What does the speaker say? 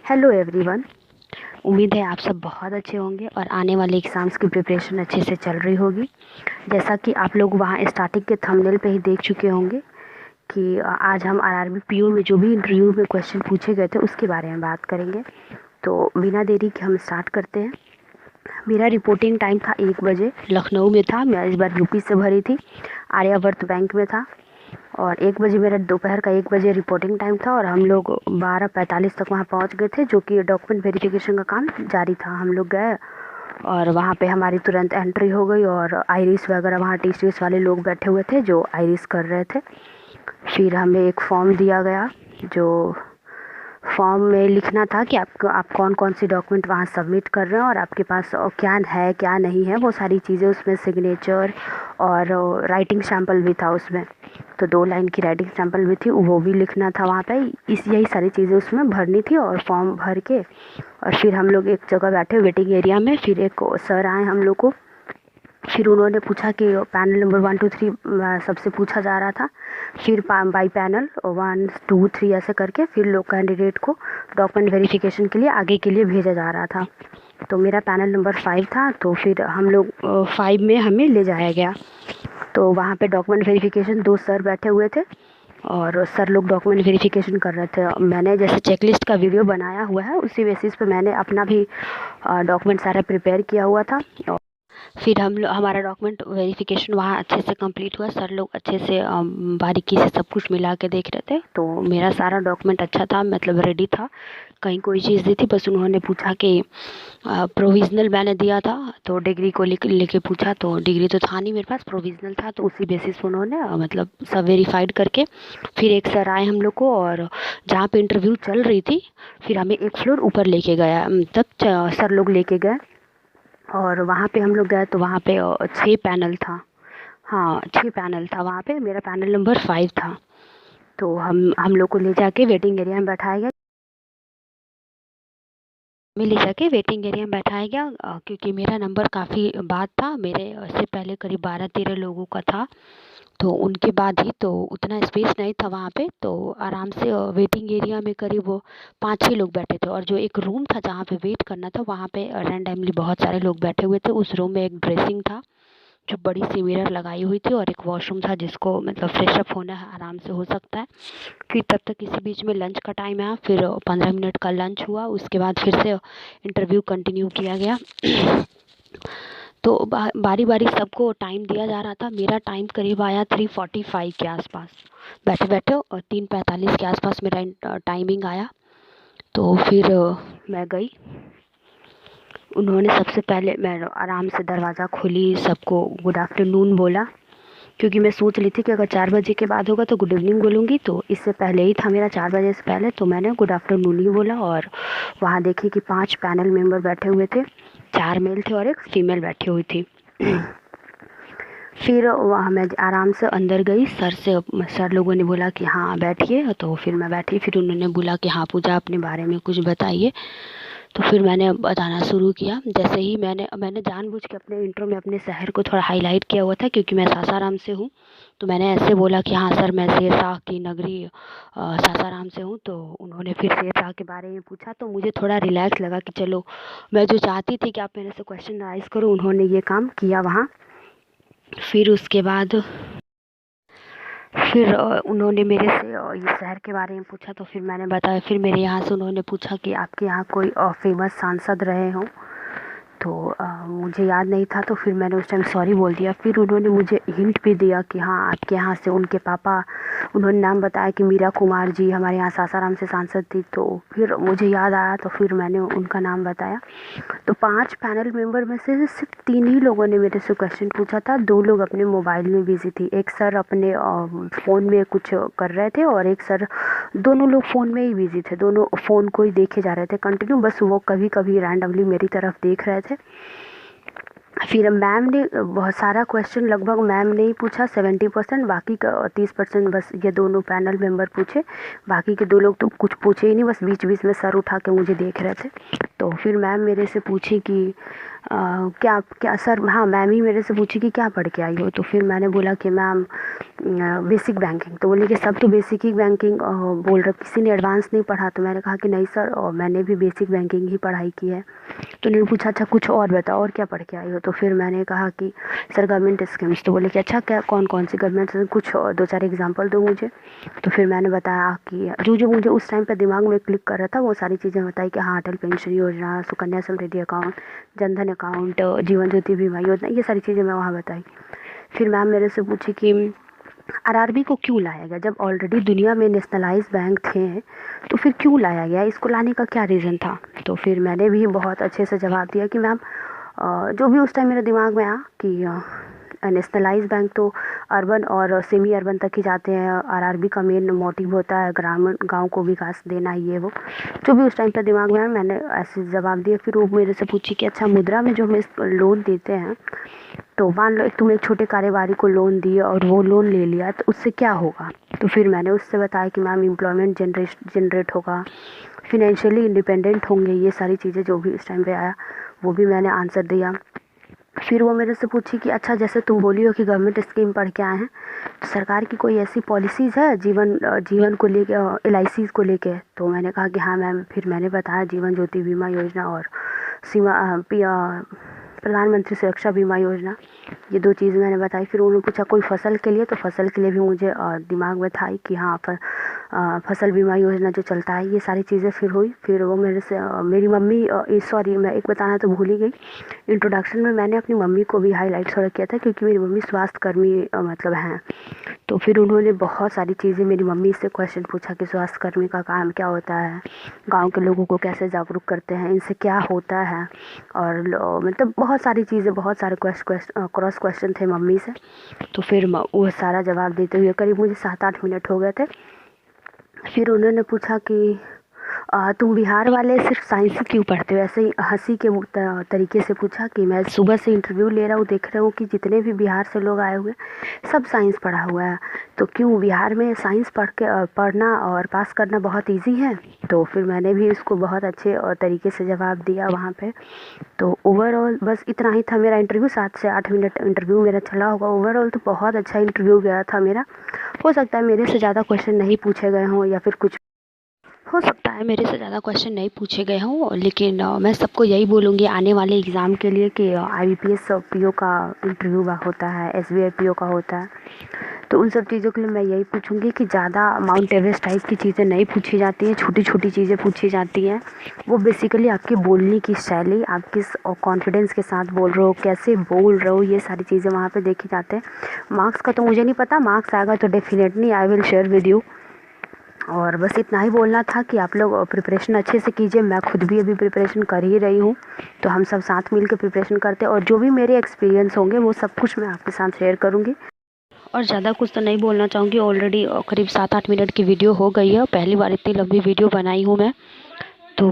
Hello everyone. उम्मीद है आप सब बहुत अच्छे होंगे और आने वाले एग्ज़ाम्स की प्रिपरेशन अच्छे से चल रही होगी। जैसा कि आप लोग वहाँ स्टार्टिंग के थंबनेल पे ही देख चुके होंगे कि आज हम आरआरबी पीओ में जो भी इंटरव्यू में क्वेश्चन पूछे गए थे उसके बारे में बात करेंगे। तो बिना देरी के हम स्टार्ट करते हैं। मेरा रिपोर्टिंग टाइम था 1 बजे, लखनऊ में था। मैं इस बार यूपी से भरी थी, आर्यावर्त बैंक में था। और 1 बजे मेरा दोपहर का 1 बजे रिपोर्टिंग टाइम था और हम लोग 12:45 तक वहाँ पहुँच गए थे, जो कि डॉक्यूमेंट वेरिफिकेशन का काम जारी था। हम लोग गए और वहाँ पे हमारी तुरंत एंट्री हो गई और आइरिस वगैरह वहाँ टी-सीएस वाले लोग बैठे हुए थे जो आइरिस कर रहे थे। फिर हमें एक फॉर्म दिया गया, जो फॉर्म में लिखना था कि आप कौन कौन सी डॉक्यूमेंट वहाँ सबमिट कर रहे हैं और आपके पास क्या है क्या नहीं है, वो सारी चीज़ें उसमें, सिग्नेचर और राइटिंग सैम्पल भी था उसमें। तो 2 लाइन की राइटिंग सैम्पल भी थी, वो भी लिखना था वहाँ पे। यही सारी चीज़ें उसमें भरनी थी और फॉर्म भर के और फिर हम लोग एक जगह बैठे वेटिंग एरिया में। फिर एक सर आए हम लोग को। फिर उन्होंने पूछा कि पैनल नंबर 1 2 3 सबसे पूछा जा रहा था। फिर बाई पैनल 1 2 3 ऐसे करके फिर लोग कैंडिडेट को डॉक्यूमेंट वेरिफिकेशन के लिए आगे के लिए भेजा जा रहा था। तो मेरा पैनल नंबर 5 था, तो फिर हम लोग 5 में हमें ले जाया गया। तो वहाँ पे डॉक्यूमेंट वेरिफिकेशन 2 सर बैठे हुए थे और सर लोग डॉक्यूमेंट वेरिफिकेशन कर रहे थे। मैंने जैसे चेकलिस्ट का वीडियो बनाया हुआ है, उसी बेसिस पे मैंने अपना भी डॉक्यूमेंट सारा प्रिपेयर किया हुआ था। फिर हमारा डॉक्यूमेंट वेरिफिकेशन वहाँ अच्छे से कंप्लीट हुआ। सर लोग अच्छे से बारीकी से सब कुछ मिला के देख रहे थे। तो मेरा सारा डॉक्यूमेंट अच्छा था, मतलब रेडी था। कहीं कोई चीज़ दी थी, बस उन्होंने पूछा कि प्रोविज़नल मैंने दिया था, तो डिग्री को लेके पूछा। तो डिग्री तो था नहीं मेरे पास, प्रोविज़नल था। तो उसी बेसिस पर उन्होंने मतलब सब वेरीफाइड करके फिर एक सर आए हम लोग को, और जहाँ पे इंटरव्यू चल रही थी फिर हमें एक फ्लोर ऊपर लेके गया, तब सर लोग लेके गए। और वहाँ पे हम लोग गए तो वहाँ पे 6 पैनल था। हाँ, 6 पैनल था वहाँ पे। मेरा पैनल नंबर 5 था। तो हम लोग को ले जाके वेटिंग एरिया में बैठाया गया। ले जाके वेटिंग एरिया में बैठाया गया क्योंकि मेरा नंबर काफ़ी बाद था। मेरे से पहले करीब 12-13 लोगों का था, तो उनके बाद ही, तो उतना स्पेस नहीं था वहाँ पे। तो आराम से वेटिंग एरिया में करीब वो 5-6 लोग बैठे थे। और जो एक रूम था जहाँ पे वेट करना था, वहाँ पे रैंडमली बहुत सारे लोग बैठे हुए थे। उस रूम में एक ड्रेसिंग था जो बड़ी सी मिरर लगाई हुई थी, और एक वॉशरूम था जिसको मतलब फ्रेशअप होना आराम से हो सकता है। फिर तब तक इसी बीच में लंच का टाइम आया। फिर 15 मिनट का लंच हुआ, उसके बाद फिर से इंटरव्यू कंटिन्यू किया गया। तो बारी बारी सबको टाइम दिया जा रहा था। मेरा टाइम करीब आया 3:45 के आसपास, बैठे बैठे, और 3:45 के आसपास मेरा टाइमिंग आया। तो फिर मैं गई। उन्होंने सबसे पहले, मैं आराम से दरवाज़ा खोली, सबको गुड आफ्टरनून बोला, क्योंकि मैं सोच रही थी कि अगर 4 बजे के बाद होगा तो गुड इवनिंग बोलूँगी। तो इससे पहले ही था मेरा, 4 बजे से पहले, तो मैंने गुड आफ्टरनून ही बोला। और वहाँ देखी कि 5 पैनल मेंबर बैठे हुए थे, 4 मेल थे और एक फीमेल बैठी हुई थी। फिर वहाँ मैं आराम से अंदर गई। सर लोगों ने बोला कि हाँ बैठिए, तो फिर मैं बैठी। फिर उन्होंने बोला कि हाँ पूजा, अपने बारे में कुछ बताइए। तो फिर मैंने बताना शुरू किया। जैसे ही मैंने जानबूझ के अपने इंट्रो में अपने शहर को थोड़ा हाईलाइट किया हुआ था, क्योंकि मैं सासाराम से हूँ। तो मैंने ऐसे बोला कि हाँ सर, मैं शेरशाह की नगरी सासाराम से हूँ। तो उन्होंने फिर शेरशाह के बारे में पूछा, तो मुझे थोड़ा रिलैक्स लगा कि चलो, मैं जो चाहती थी कि आप मेरे से क्वेश्चन राइज करो, उन्होंने ये काम किया वहाँ। फिर उसके बाद फिर उन्होंने मेरे से ये शहर के बारे में पूछा, तो फिर मैंने बताया। फिर मेरे यहाँ से उन्होंने पूछा कि आपके यहाँ कोई फेमस सांसद रहे हों। तो मुझे याद नहीं था, तो फिर मैंने उस टाइम सॉरी बोल दिया। फिर उन्होंने मुझे हिंट भी दिया कि हाँ आपके यहाँ से उनके पापा, उन्होंने नाम बताया कि मीरा कुमार जी हमारे यहाँ सासाराम से सांसद थी। तो फिर मुझे याद आया, तो फिर मैंने उनका नाम बताया। तो 5 पैनल मेंबर में से सिर्फ 3 ही लोगों ने मेरे से क्वेश्चन पूछा था। 2 लोग अपने मोबाइल में बिजी थी। एक सर अपने फ़ोन में कुछ कर रहे थे, और एक सर, दोनों लोग फ़ोन में ही बिजी थे। दोनों फ़ोन को ही देखे जा रहे थे कंटिन्यू, बस वो कभी कभी रैंडमली मेरी तरफ देख रहे थे। फिर मैम ने बहुत सारा क्वेश्चन, लगभग मैम ने ही पूछा 70%, बाकी का 30% बस ये दोनों पैनल मेंबर पूछे। बाकी के 2 लोग तो कुछ पूछे ही नहीं, बस बीच बीच में सर उठा के मुझे देख रहे थे। तो फिर मैम मेरे से पूछी कि क्या क्या सर, हाँ मैम ही मेरे से पूछी कि क्या पढ़ के आई हो, तो फिर मैंने बोला कि मैम बेसिक बैंकिंग। तो बोली कि सब तो बेसिक ही बैंकिंग बोल रहे, किसी ने एडवांस नहीं पढ़ा। तो मैंने कहा कि नहीं सर, मैंने भी बेसिक बैंकिंग ही पढ़ाई की है। तो उन्होंने पूछा अच्छा कुछ और बताओ, और क्या पढ़ के आई हो। तो फिर मैंने कहा कि सर गवर्नमेंट स्कीम्स। तो बोले कि अच्छा क्या, कौन कौन सी गवर्नमेंट, कुछ 2-4 एग्जांपल दो मुझे। तो फिर मैंने बताया कि जो जो मुझे उस टाइम पे दिमाग में क्लिक कर रहा था वो सारी चीज़ें बताई कि हाँ अटल पेंशन योजना, सुकन्या समृद्धि अकाउंट, जनधन अकाउंट, जीवन ज्योति बीमा योजना, ये सारी चीज़ें मैं वहाँ बताई। फिर मैम मेरे से पूछी कि आरआरबी को क्यों लाया गया, जब ऑलरेडी दुनिया में नेशनलाइज बैंक थे तो फिर क्यों लाया गया, इसको लाने का क्या रीज़न था। तो फिर मैंने भी बहुत अच्छे से जवाब दिया कि मैम जो भी उस टाइम मेरे दिमाग में आया कि नेशनलाइज बैंक तो अर्बन और सेमी अर्बन तक ही जाते हैं, आरआरबी का मेन मोटिव होता है ग्रामीण गांव को विकास देना, ये वो जो भी उस टाइम पे दिमाग में आया मैंने ऐसे जवाब दिया। फिर वो मेरे से पूछी कि अच्छा मुद्रा में जो हम लोन देते हैं, तो मान लो तुम एक छोटे कारोबारी को लोन दिए और वो लोन ले लिया तो उससे क्या होगा। तो फिर मैंने उससे बताया कि मैम एम्प्लॉयमेंट जनरेट होगा, फिनेंशियली इंडिपेंडेंट होंगे, ये सारी चीज़ें जो भी उस टाइम पे आया वो भी मैंने आंसर दिया। फिर वो मेरे से पूछी कि अच्छा जैसे तुम बोली हो कि गवर्नमेंट स्कीम पढ़ के आए हैं, तो सरकार की कोई ऐसी पॉलिसीज़ है जीवन को लेके, LIC को लेके। तो मैंने कहा कि हाँ मैम। फिर मैंने बताया जीवन ज्योति बीमा योजना और प्रधानमंत्री सुरक्षा बीमा योजना, ये 2 चीज़ मैंने बताई। फिर उन्होंने पूछा कोई फसल के लिए, तो फसल के लिए भी मुझे दिमाग में था कि हाँ फसल बीमा योजना जो चलता है, ये सारी चीज़ें फिर हुई। फिर वो मेरे से मेरी मम्मी, सॉरी मैं एक बताना तो भूल ही गई, इंट्रोडक्शन में मैंने अपनी मम्मी को भी हाईलाइट थोड़ा किया था क्योंकि मेरी मम्मी स्वास्थ्य कर्मी मतलब हैं। तो फिर उन्होंने बहुत सारी चीज़ें मेरी मम्मी से क्वेश्चन पूछा कि स्वास्थ्य कर्मी का काम क्या होता है, गांव के लोगों को कैसे जागरूक करते हैं, इनसे क्या होता है, और मतलब बहुत सारी चीज़ें, बहुत सारे क्रॉस क्वेश्चन थे मम्मी से। तो फिर वो सारा जवाब देते हुए करीब मुझे 7-8 मिनट हो गए थे। फिर उन्होंने पूछा कि तुम बिहार वाले सिर्फ साइंस ही क्यों पढ़ते हो, ऐसे ही हंसी के तरीके से पूछा कि मैं सुबह से इंटरव्यू ले रहा हूँ, देख रहा हूँ कि जितने भी बिहार से लोग आए हुए सब साइंस पढ़ा हुआ है, तो क्यों बिहार में साइंस पढ़ना और पास करना बहुत इजी है। तो फिर मैंने भी उसको बहुत अच्छे तरीके से जवाब दिया वहाँ पे। तो ओवरऑल बस इतना ही था मेरा इंटरव्यू, 7 से 8 मिनट इंटरव्यू मेरा चला होगा। ओवरऑल तो बहुत अच्छा इंटरव्यू गया था मेरा। हो सकता है मेरे से ज़्यादा क्वेश्चन नहीं पूछे गए हों या फिर कुछ हो सकता है मेरे से ज़्यादा क्वेश्चन नहीं पूछे गए हों, लेकिन मैं सबको यही बोलूँगी आने वाले एग्ज़ाम के लिए कि IBPS PO का इंटरव्यू होता है, SBI PO का होता है, तो उन सब चीज़ों के लिए मैं यही पूछूंगी कि ज़्यादा माउंट एवरेस्ट टाइप की चीज़ें नहीं पूछी जाती हैं, छोटी छोटी चीज़ें पूछी जाती हैं। वो बेसिकली आपके बोलने की शैली, आप किस कॉन्फिडेंस के साथ बोल रहे हो, कैसे बोल रहे हो, ये सारी चीज़ें वहाँ पे देखी जाते हैं। मार्क्स का तो मुझे नहीं पता, मार्क्स आएगा तो definitely I will share with you. और बस इतना ही बोलना था कि आप लोग प्रिपरेशन अच्छे से कीजिए, मैं खुद भी अभी प्रिपरेशन कर ही रही हूँ, तो हम सब साथ मिल के प्रिपरेशन करते हैं और जो भी मेरे एक्सपीरियंस होंगे वो सब कुछ मैं आपके साथ शेयर करूँगी। और ज़्यादा कुछ तो नहीं बोलना चाहूँगी, ऑलरेडी करीब 7-8 मिनट की वीडियो हो गई है, पहली बार इतनी लंबी वीडियो बनाई हूँ मैं, तो